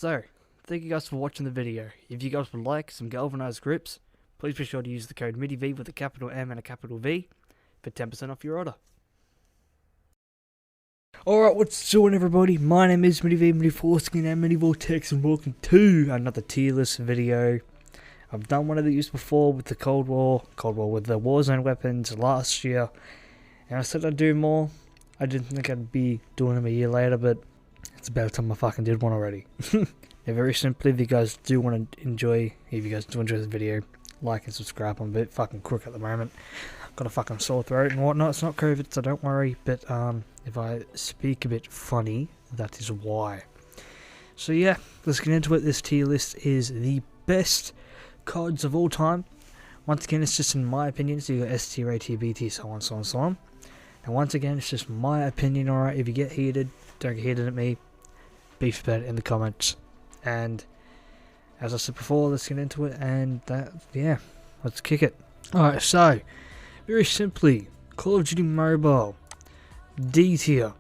So, thank you guys for watching the video. If you guys would like some galvanized grips, please be sure to use the code MidnightV with a capital M and a capital V for 10% off your order. Alright, what's going everybody? My name is MidnightV, MidnightVortexx and MidnightVortexx, and welcome to another tier list video. I've done one of these before with the Cold War with the Warzone weapons last year, and I said I'd do more. I didn't think I'd be doing them a year later, but it's about time I fucking did one already. Now, very simply, if you guys do enjoy this video, like and subscribe. I'm a bit fucking crook at the moment. Got a fucking sore throat and whatnot. It's not COVID, so don't worry. But if I speak a bit funny, that is why. So yeah, let's get into it. This tier list is the best CODs of all time. Once again, it's just in my opinion. So you got S tier, A tier, B tier, so on, so on, so on. And once again, it's just my opinion. Alright, if you get heated, don't get heated at me. Beef about it in the comments. And as I said before, let's get into it. And yeah, let's kick it. Alright, so very simply, Call of Duty Mobile, D tier.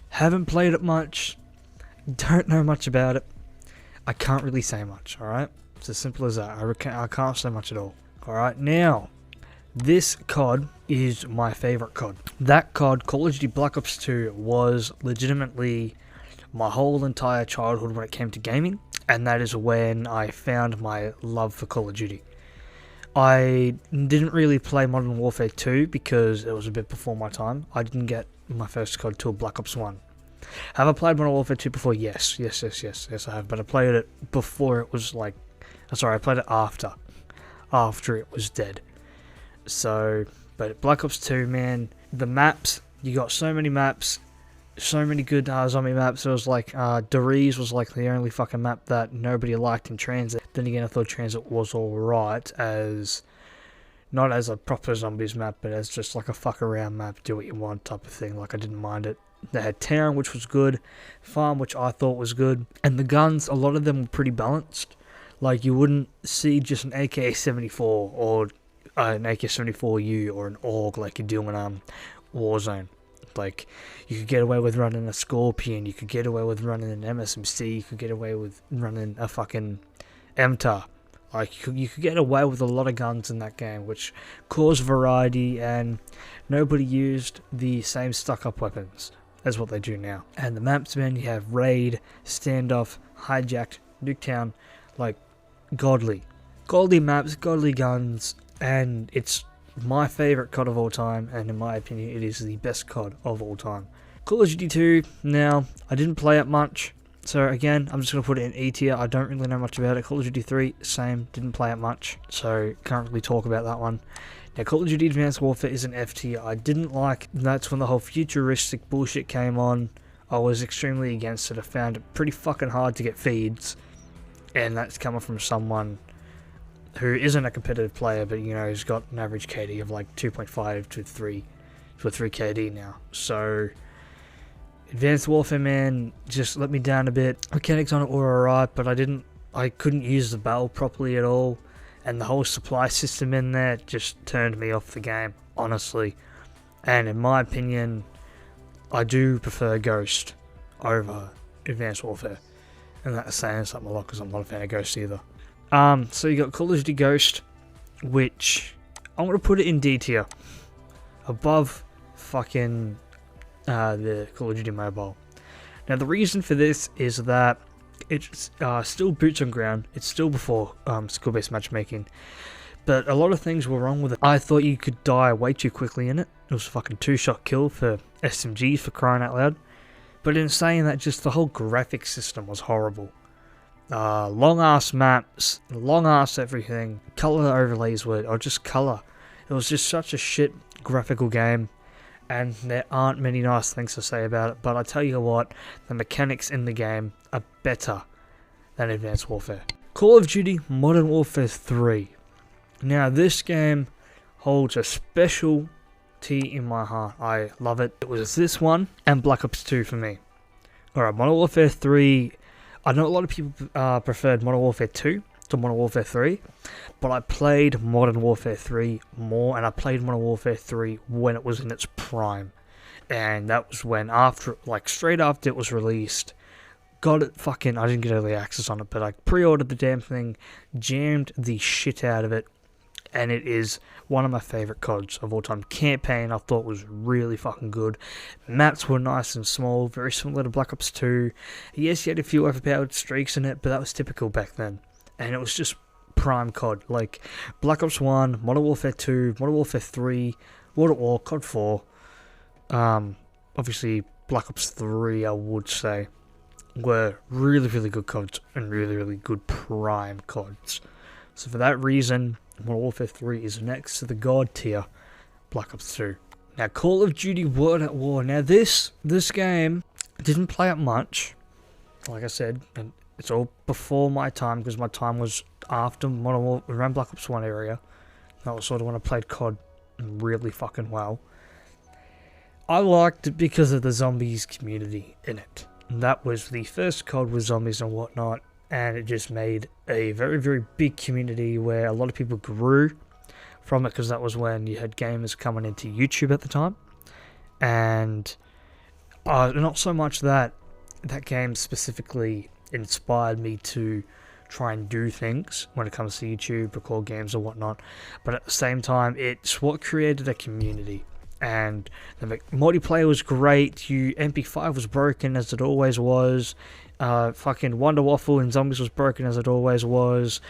Haven't played it much. Don't know much about it. I can't really say much. Alright, it's as simple as that. I can't say much at all. Alright, now this COD is my favourite COD. That COD, Call of Duty Black Ops 2, was legitimately my whole entire childhood when it came to gaming, and that is when I found my love for Call of Duty. I didn't really play Modern Warfare 2 because it was a bit before my time. I didn't get my first COD till Black Ops 1. Have I played Modern Warfare 2 before? Yes, I have, but I played it before it was like... Sorry, I played it after it was dead. So, but Black Ops 2, man, the maps, you got so many maps, so many good zombie maps. It was like, Deriz was like the only fucking map that nobody liked in Transit. Then again, I thought Transit was alright as, not as a proper zombies map, but as just like a fuck around map, do what you want type of thing. Like, I didn't mind it. They had Town, which was good, Farm, which I thought was good, and the guns, a lot of them were pretty balanced. Like, you wouldn't see just an AK-74 or an AK-74U or an AUG like you do in Warzone. Like, you could get away with running a Scorpion, you could get away with running an MSMC, you could get away with running a fucking MTAR. Like, you could get away with a lot of guns in that game, which caused variety, and nobody used the same stuck-up weapons as what they do now. And the maps, man, you have Raid, Standoff, Hijacked, Nuketown, like, godly maps, godly guns, and it's my favourite COD of all time, and in my opinion, it is the best COD of all time. Call of Duty 2, now, I didn't play it much, so again, I'm just going to put it in E tier. I don't really know much about it. Call of Duty 3, same, didn't play it much, so can't really talk about that one. Now, Call of Duty Advanced Warfare is an F tier. I didn't like, that's when the whole futuristic bullshit came on. I was extremely against it. I found it pretty fucking hard to get feeds, and that's coming from someone who isn't a competitive player, but you know, he's got an average KD of like 2.5 to 3 KD now. So Advanced Warfare, man, just let me down a bit. Mechanics on it were alright, but I couldn't use the barrel properly at all, and the whole supply system in there just turned me off the game, honestly. And in my opinion, I do prefer Ghost over Advanced Warfare, and that's saying something a lot because I'm not a fan of Ghost either. So you got Call of Duty Ghost, which I'm going to put it in D tier, above fucking the Call of Duty Mobile. Now, the reason for this is that it's still boots on ground. It's still before skill-based matchmaking, but a lot of things were wrong with it. I thought you could die way too quickly in it. It was a fucking 2-shot kill for SMGs, for crying out loud. But in saying that, just the whole graphics system was horrible. Long ass maps, long ass everything, color overlays or just color. It was just such a shit graphical game, and there aren't many nice things to say about it, but I tell you what, the mechanics in the game are better than Advanced Warfare. Call of Duty Modern Warfare 3. Now, this game holds a specialty in my heart. I love it. It was this one and Black Ops 2 for me. Alright, Modern Warfare 3, I know a lot of people preferred Modern Warfare 2 to Modern Warfare 3, but I played Modern Warfare 3 more, and I played Modern Warfare 3 when it was in its prime. And that was when, straight after it was released, got it fucking, I didn't get early access on it, but I pre-ordered the damn thing, jammed the shit out of it, and it is one of my favourite CODs of all time. Campaign I thought was really fucking good. Maps were nice and small, very similar to Black Ops 2. Yes, you had a few overpowered streaks in it, but that was typical back then. And it was just prime COD. Like Black Ops 1, Modern Warfare 2, Modern Warfare 3, World at War, COD 4. Obviously Black Ops 3 I would say were really, really good CODs and really, really good prime CODs. So for that reason, Modern Warfare 3 is next to the God tier, Black Ops 2. Now, Call of Duty World at War. Now, this game, didn't play it much, like I said, and it's all before my time, because my time was after Modern Warfare, around Black Ops 1 area. That was sort of when I played COD really fucking well. I liked it because of the zombies community in it. And that was the first COD with zombies and whatnot. And it just made a very, very big community where a lot of people grew from it, because that was when you had gamers coming into YouTube at the time. And not so much that game specifically inspired me to try and do things when it comes to YouTube, record games or whatnot, but at the same time, it's what created a community. And the multiplayer was great. MP5 was broken as it always was. Fucking Wonder Waffle and Zombies was broken as it always was.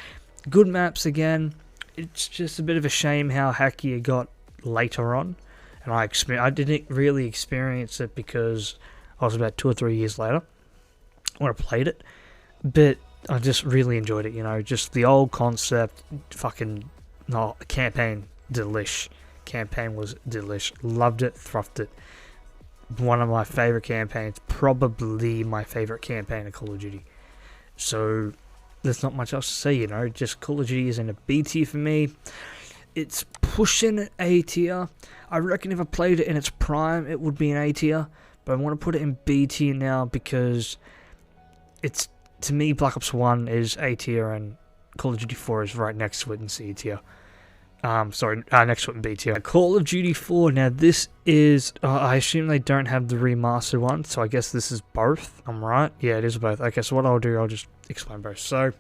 Good maps again. It's just a bit of a shame how hacky it got later on. And I didn't really experience it because I was about 2 or 3 years later when I played it. But I just really enjoyed it, you know. Just the old concept. Fucking campaign delish. Campaign was delish. Loved it. Thruffed it. One of my favourite campaigns, probably my favourite campaign of Call of Duty. So there's not much else to say, you know. Just Call of Duty is in a B tier for me. It's pushing A tier. I reckon if I played it in its prime, it would be an A tier. But I want to put it in B tier now because it's, to me, Black Ops 1 is A tier and Call of Duty 4 is right next to it in C tier. Next to it in B tier. Call of Duty 4, now this is, I assume they don't have the remastered one, so I guess this is both, I'm right? Yeah, it is both. Okay, so what I'll do, I'll just explain both. So,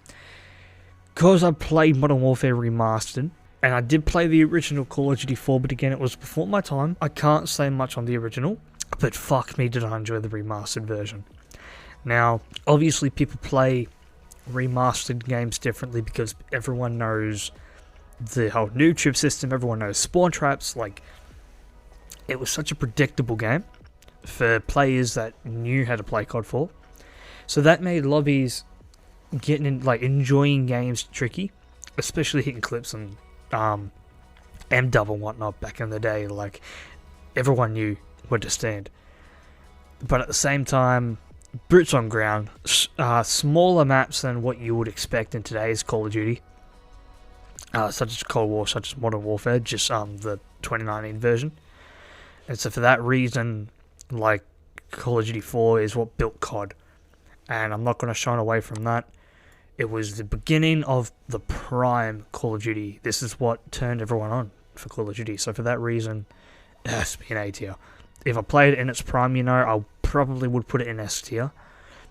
because I played Modern Warfare Remastered, and I did play the original Call of Duty 4, but again, it was before my time, I can't say much on the original, but fuck me did I enjoy the remastered version. Now, obviously people play remastered games differently because everyone knows the whole noob tube system, everyone knows spawn traps. Like, it was such a predictable game for players that knew how to play COD 4. So that made lobbies getting in, like, enjoying games tricky, especially hitting clips and M-dub and whatnot back in the day. Like, everyone knew where to stand. But at the same time, boots on ground, smaller maps than what you would expect in today's Call of Duty. Such as Cold War, such as Modern Warfare, just the 2019 version. And so for that reason, like, Call of Duty 4 is what built COD. And I'm not going to shine away from that. It was the beginning of the prime Call of Duty. This is what turned everyone on for Call of Duty. So for that reason, it has to be an A tier. If I played it in its prime, you know, I probably would put it in S tier.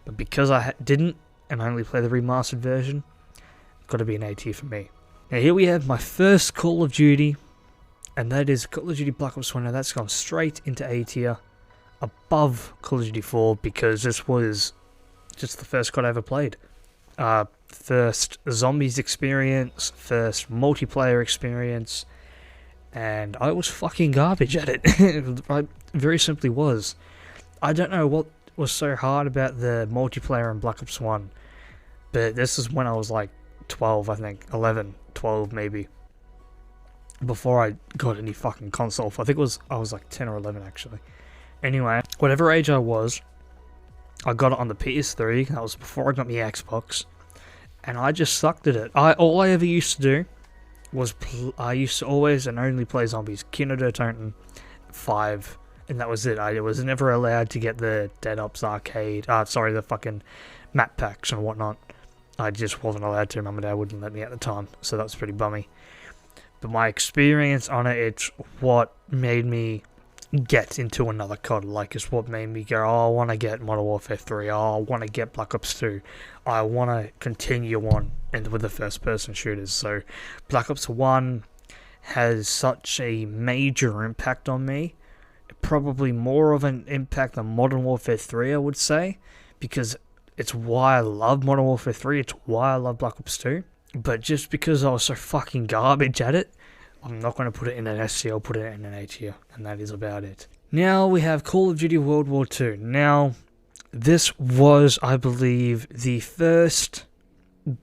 But because I didn't, and I only play the remastered version, it's got to be an A tier for me. Now here we have my first Call of Duty, and that is Call of Duty Black Ops 1. Now that's gone straight into A tier, above Call of Duty 4, because this was just the first COD I ever played. First zombies experience, first multiplayer experience, and I was fucking garbage at it. I very simply was. I don't know what was so hard about the multiplayer in Black Ops 1, but this is when I was like 12, I think, 11, 12 maybe, before I got any fucking console. I think I was like 10 or 11 actually. Anyway, whatever age I was, I got it on the PS3. That was before I got my Xbox, and I just sucked at it. All I ever used to do was I used to always and only play zombies. Kino der Toten 5, and that was it. I was never allowed to get the Dead Ops arcade, the fucking map packs and whatnot. I just wasn't allowed to. Mum and Dad wouldn't let me at the time, so that was pretty bummy. But my experience on it, it's what made me get into another COD. Like, it's what made me go, oh, I want to get Modern Warfare 3, oh, I want to get Black Ops 2, I want to continue on with the first person shooters. So Black Ops 1 has such a major impact on me, probably more of an impact than Modern Warfare 3, I would say, because it's why I love Modern Warfare 3, it's why I love Black Ops 2, but just because I was so fucking garbage at it, I'm not going to put it in an S tier, I'll put it in an A tier, and that is about it. Now we have Call of Duty World War II. Now, this was, I believe, the first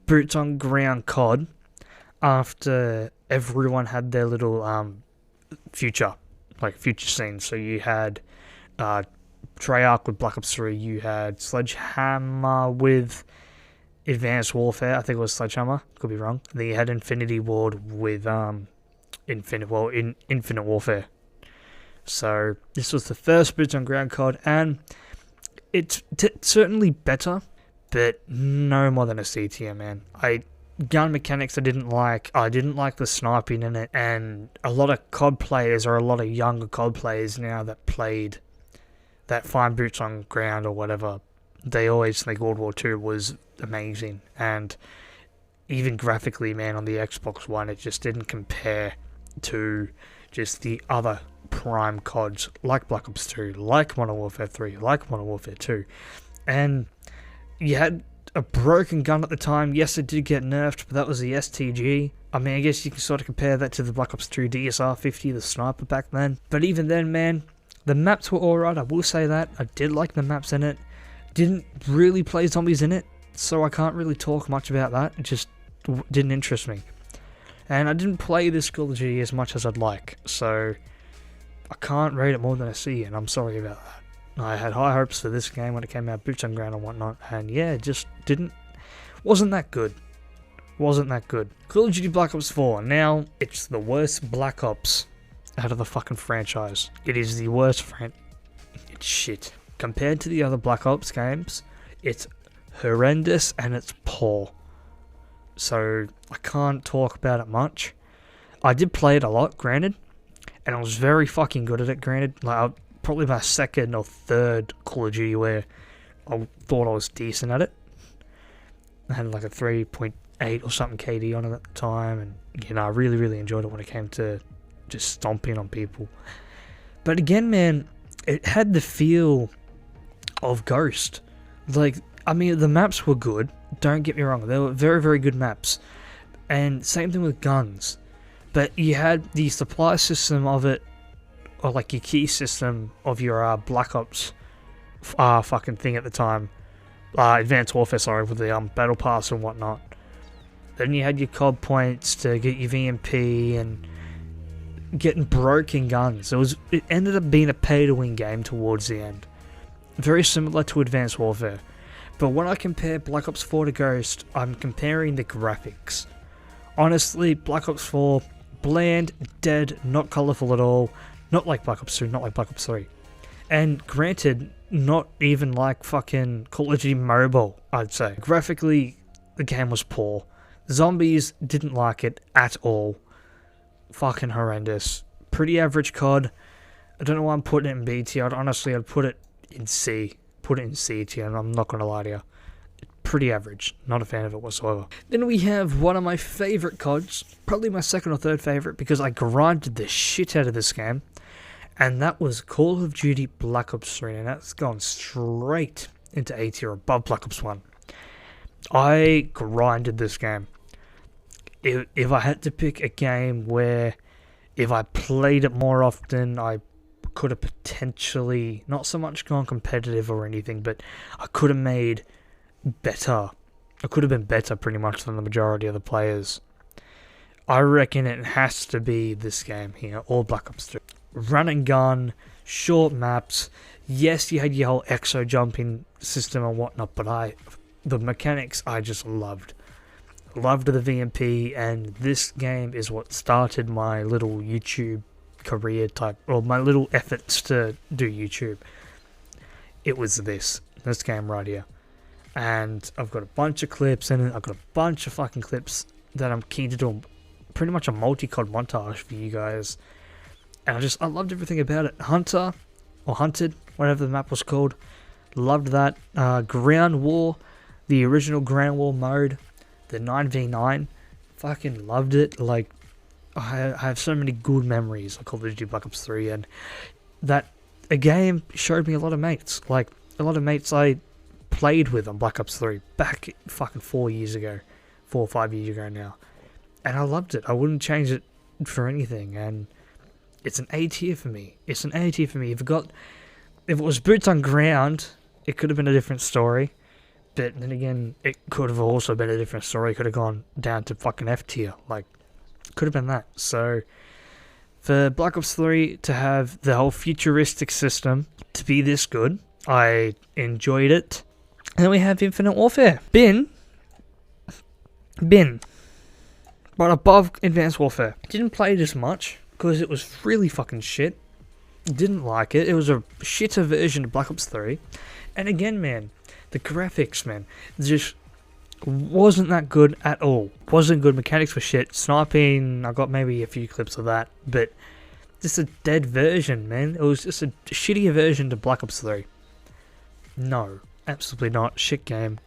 boots on ground COD after everyone had their little future scenes. So you had Treyarch with Black Ops 3, you had Sledgehammer with Advanced Warfare, I think it was Sledgehammer, could be wrong. Then you had Infinity Ward with Infinite Warfare. So this was the first boots on ground COD, and it's certainly better, but no more than a C tier, man. Gun mechanics I didn't like the sniping in it, and a lot of COD players, or a lot of younger COD players now that played that find boots on ground or whatever, they always think World War II was amazing, and even graphically, man, on the Xbox One, it just didn't compare to just the other prime CODs like Black Ops 2, like Modern Warfare 3, like Modern Warfare 2, and you had a broken gun at the time. Yes, it did get nerfed, but that was the STG. I mean, I guess you can sort of compare that to the Black Ops 2 DSR-50, the sniper back then. But even then, man, the maps were alright, I will say that. I did like the maps in it. Didn't really play zombies in it, so I can't really talk much about that. It just didn't interest me. And I didn't play this Call of Duty as much as I'd like, so I can't rate it more than a C, and I'm sorry about that. I had high hopes for this game when it came out, boots on ground and whatnot, and yeah, it just wasn't that good. Call of Duty Black Ops 4, now, it's the worst Black Ops out of the fucking franchise. It is the worst it's shit. Compared to the other Black Ops games, it's horrendous and it's poor. So, I can't talk about it much. I did play it a lot, granted, and I was very fucking good at it, granted. Like, probably my second or third Call of Duty where I thought I was decent at it. I had like a 3.8 or something KD on it at the time, and you know, I really, really enjoyed it when it came to just stomping on people. But again, man, it had the feel of Ghost. Like, I mean, the maps were good, don't get me wrong, they were very, very good maps. And same thing with guns. But you had the supply system of it, or like your key system of your Black Ops fucking thing at the time. Advanced Warfare, sorry, with the Battle Pass and whatnot. Then you had your COD points to get your VMP and getting broken guns. It ended up being a pay-to-win game towards the end. Very similar to Advanced Warfare. But when I compare Black Ops 4 to Ghost, I'm comparing the graphics. Honestly, Black Ops 4, bland, dead, not colourful at all. Not like Black Ops 2, not like Black Ops 3. And granted, not even like fucking Call of Duty Mobile, I'd say. Graphically, the game was poor. Zombies didn't like it at all. Fucking horrendous. Pretty average COD. I don't know why I'm putting it in B tier. I'd put it in C. Put it in C tier, and I'm not going to lie to you. Pretty average. Not a fan of it whatsoever. Then we have one of my favourite CODs. Probably my second or third favourite, because I grinded the shit out of this game. And that was Call of Duty Black Ops 3, and that's gone straight into A tier above Black Ops 1. I grinded this game. If I had to pick a game where if I played it more often, I could have potentially, not so much gone competitive or anything, but I could have made better. I could have been better pretty much than the majority of the players. I reckon it has to be this game here, or Black Ops 3. Run and gun, short maps. Yes, you had your whole exo jumping system and whatnot, but the mechanics I just loved. Loved the VMP, and this game is what started my little YouTube career type, or my little efforts to do YouTube. It was this game right here. And I've got a bunch of clips in it. I've got a bunch of fucking clips that I'm keen to do pretty much a multi-COD montage for you guys. And I loved everything about it. Hunter, or Hunted, whatever the map was called, loved that. Ground War, the original Ground War mode, the 9v9, fucking loved it. Like, I have so many good memories of Call of Duty Black Ops 3, and that a game showed me a lot of mates. Like, a lot of mates I played with on Black Ops 3 back fucking 4 or 5 years ago now. And I loved it. I wouldn't change it for anything, and it's an A tier for me. It's an A tier for me. If it was boots on ground, it could have been a different story. But then again, it could have also been a different story. It could have gone down to fucking F tier. Like, could have been that. So, for Black Ops 3 to have the whole futuristic system to be this good, I enjoyed it. And then we have Infinite Warfare. Bin. But above Advanced Warfare. Didn't play it as much, because it was really fucking shit. Didn't like it. It was a shitter version of Black Ops 3. And again, man, the graphics, man, just wasn't that good at all. Wasn't good. Mechanics were shit. Sniping, I got maybe a few clips of that, but just a dead version, man. It was just a shittier version to Black Ops 3. No, absolutely not. Shit game.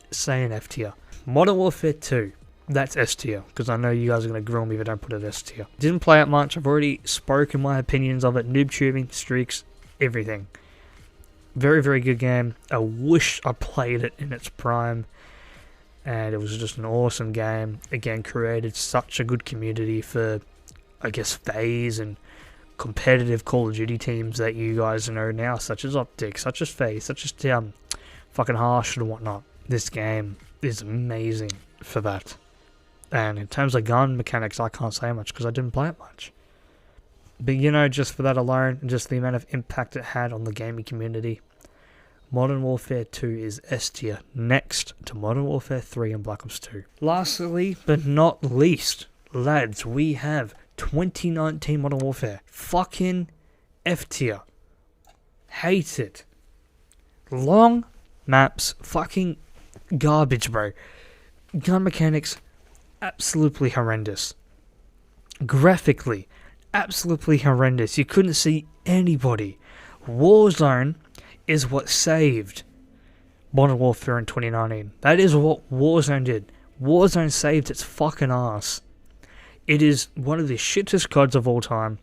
Say an F tier. Modern Warfare 2. That's S tier, because I know you guys are going to grill me if I don't put it S tier. Didn't play it much. I've already spoken my opinions of it. Noob tubing, streaks, everything. Very, very good game. I wish I played it in its prime. And it was just an awesome game. Again, created such a good community for, I guess, FaZe and competitive Call of Duty teams that you guys know now, such as Optic, such as FaZe, such as fucking Harsh and whatnot. This game is amazing for that. And in terms of gun mechanics, I can't say much because I didn't play it much. But you know, just for that alone, and just the amount of impact it had on the gaming community, Modern Warfare 2 is S tier, next to Modern Warfare 3 and Black Ops 2. Lastly, but not least, lads, we have 2019 Modern Warfare. Fucking F tier. Hate it. Long maps, fucking garbage, bro. Gun mechanics, absolutely horrendous. Graphically, absolutely horrendous. You couldn't see anybody. Warzone is what saved Modern Warfare in 2019. That is what Warzone did. Warzone saved its fucking ass. It is one of the shittest CODs of all time.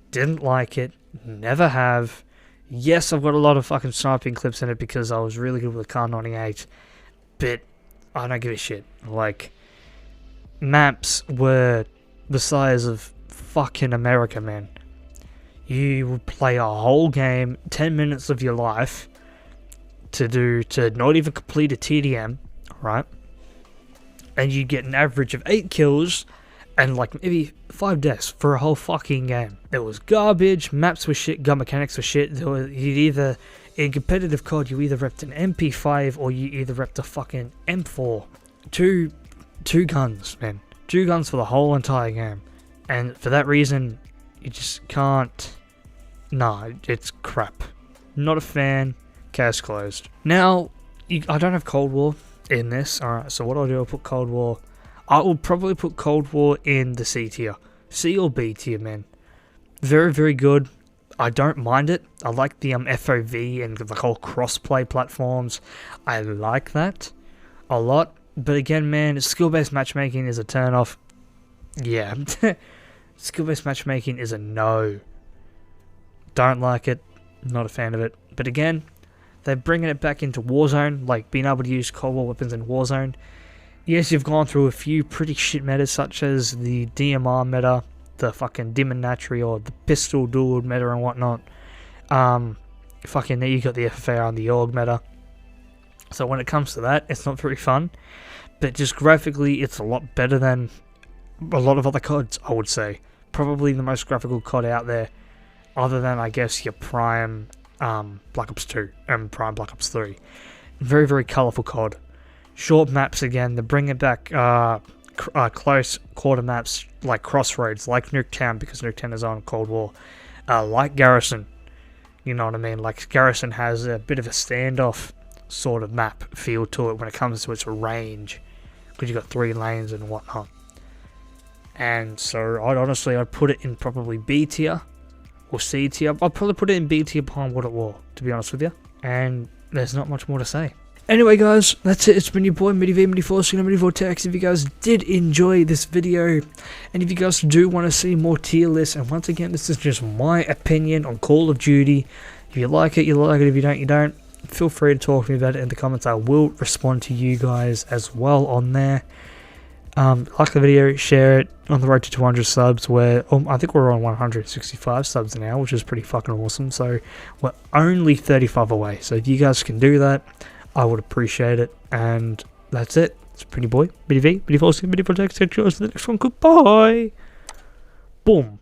Didn't like it. Never have. Yes, I've got a lot of fucking sniping clips in it because I was really good with Kar 98. But I don't give a shit. Like, maps were the size of fucking America, man. You would play a whole game, 10 minutes of your life, to not even complete a TDM, right? And you get an average of 8 kills and like maybe 5 deaths for a whole fucking game. It was garbage, maps were shit, gun mechanics were shit. You'd either, in competitive COD, you either repped an MP5 or you either repped a fucking M4. Two guns, man. 2 guns for the whole entire game. And for that reason, you just can't. Nah, it's crap. Not a fan. Case closed. Now, I don't have Cold War in this. Alright, so what I'll do, I'll put Cold War. I will probably put Cold War in the C tier. C or B tier, man. Very, very good. I don't mind it. I like the FOV and the whole cross-play platforms. I like that a lot. But again, man, skill-based matchmaking is a turn-off. Yeah. Skill-based matchmaking is a no. Don't like it. Not a fan of it. But again, they're bringing it back into Warzone, like being able to use Cold War weapons in Warzone. Yes, you've gone through a few pretty shit metas, such as the DMR meta, the fucking Dim and Natry, or the pistol dual meta and whatnot. Fucking there you got the FFAR and the AUG meta. So when it comes to that, it's not very fun. But just graphically, it's a lot better than a lot of other CODs, I would say. Probably the most graphical COD out there, other than, I guess, your Prime Black Ops 2 and Prime Black Ops 3. Very, very colourful COD. Short maps again, they're bringing back close quarter maps like Crossroads, like Nuketown, because Nuketown is on Cold War. Like Garrison, you know what I mean? Like Garrison has a bit of a standoff sort of map feel to it when it comes to its range, because you've got 3 lanes and whatnot. And so I'd put it in probably B tier, or C tier. I'll probably put it in B tier upon what it was, to be honest with you. And there's not much more to say. Anyway guys, that's it. It's been your boy MidnightVortexx and MidnightVortexx. If you guys did enjoy this video, and if you guys do want to see more tier lists, and once again, this is just my opinion on Call of Duty. If you like it, you like it. If you don't, you don't. Feel free to talk to me about it in the comments. I will respond to you guys as well on there. Like the video, share it. On the road to 200 subs, where I think we're on 165 subs now, which is pretty fucking awesome. So we're only 35 away. So if you guys can do that, I would appreciate it. And that's it. It's pretty boy, MidnightVortexx, MidnightVortexx. Catch you guys in the next one. Goodbye. Boom.